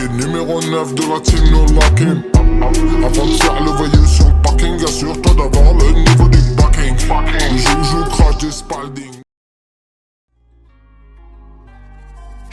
kid, numéro 9 de la team no locking. Avant de faire le voyou sur le parking, assure-toi d'avoir le niveau du backing. Joue, crash des Spalding.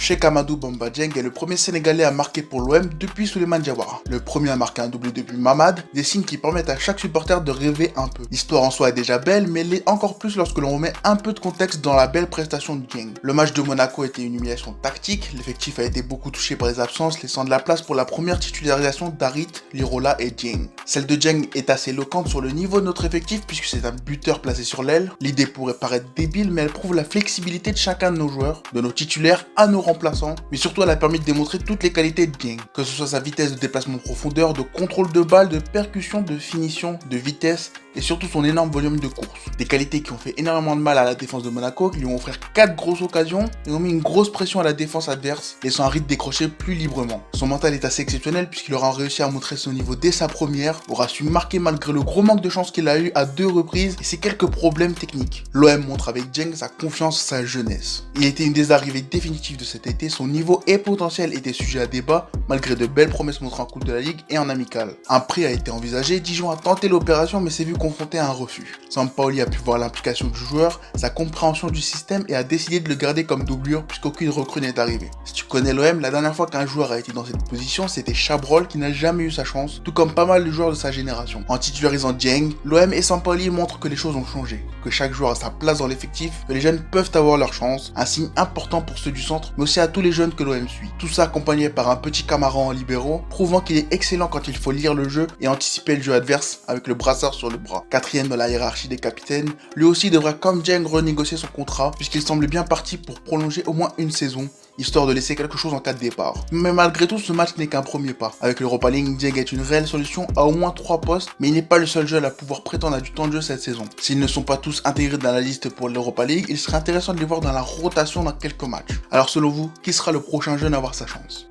Cheikh Amadou Bamba Dieng est le premier Sénégalais à marquer pour l'OM depuis Souleymane Diawara. Le premier à marquer un doublé depuis Mamad, des signes qui permettent à chaque supporter de rêver un peu. L'histoire en soi est déjà belle, mais l'est encore plus lorsque l'on remet un peu de contexte dans la belle prestation de Dieng. Le match de Monaco était une humiliation tactique, l'effectif a été beaucoup touché par les absences, laissant de la place pour la première titularisation d'Harit, Lirola et Dieng. Celle de Dieng est assez éloquente sur le niveau de notre effectif puisque c'est un buteur placé sur l'aile. L'idée pourrait paraître débile, mais elle prouve la flexibilité de chacun de nos joueurs, de nos titulaires à nos remplaçants, mais surtout elle a permis de démontrer toutes les qualités de Dieng, que ce soit sa vitesse de déplacement en profondeur, de contrôle de balle, de percussion, de finition, de vitesse et surtout son énorme volume de course. Des qualités qui ont fait énormément de mal à la défense de Monaco, qui lui ont offert 4 grosses occasions et ont mis une grosse pression à la défense adverse, laissant Harit décrocher plus librement. Son mental est assez exceptionnel puisqu'il aura réussi à montrer son niveau dès sa première, aura su marquer malgré le gros manque de chance qu'il a eu à 2 reprises et ses quelques problèmes techniques. L'OM montre avec Dieng sa confiance, sa jeunesse. Il était une des arrivées définitives de cet été, son niveau et potentiel étaient sujets à débat malgré de belles promesses montrées en Coupe de la Ligue et en amical. Un prêt a été envisagé, Dijon a tenté l'opération mais s'est vu confronté à un refus. Sampaoli a pu voir l'implication du joueur, sa compréhension du système et a décidé de le garder comme doublure puisqu'aucune recrue n'est arrivée. Si tu connais l'OM, la dernière fois qu'un joueur a été dans cette position, c'était Chabrol qui n'a jamais eu sa chance, tout comme pas mal de joueurs de sa génération. En titularisant Dieng, l'OM et Sampaoli montrent que les choses ont changé, que chaque joueur a sa place dans l'effectif, que les jeunes peuvent avoir leur chance, un signe important pour ceux du centre, mais aussi à tous les jeunes que l'OM suit. Tout ça accompagné par un petit Camara en libéraux, prouvant qu'il est excellent quand il faut lire le jeu et anticiper le jeu adverse avec le brassard sur le bras. Quatrième dans la hiérarchie des capitaines, lui aussi devra comme Dieng renégocier son contrat puisqu'il semble bien parti pour prolonger au moins une saison, histoire de laisser quelque chose en cas de départ. Mais malgré tout, ce match n'est qu'un premier pas. Avec l'Europa League, Dieng est une réelle solution à au moins 3 postes, mais il n'est pas le seul jeune à pouvoir prétendre à du temps de jeu cette saison. S'ils ne sont pas tous intégrés dans la liste pour l'Europa League, il serait intéressant de les voir dans la rotation dans quelques matchs. Alors selon vous, qui sera le prochain jeune à avoir sa chance ?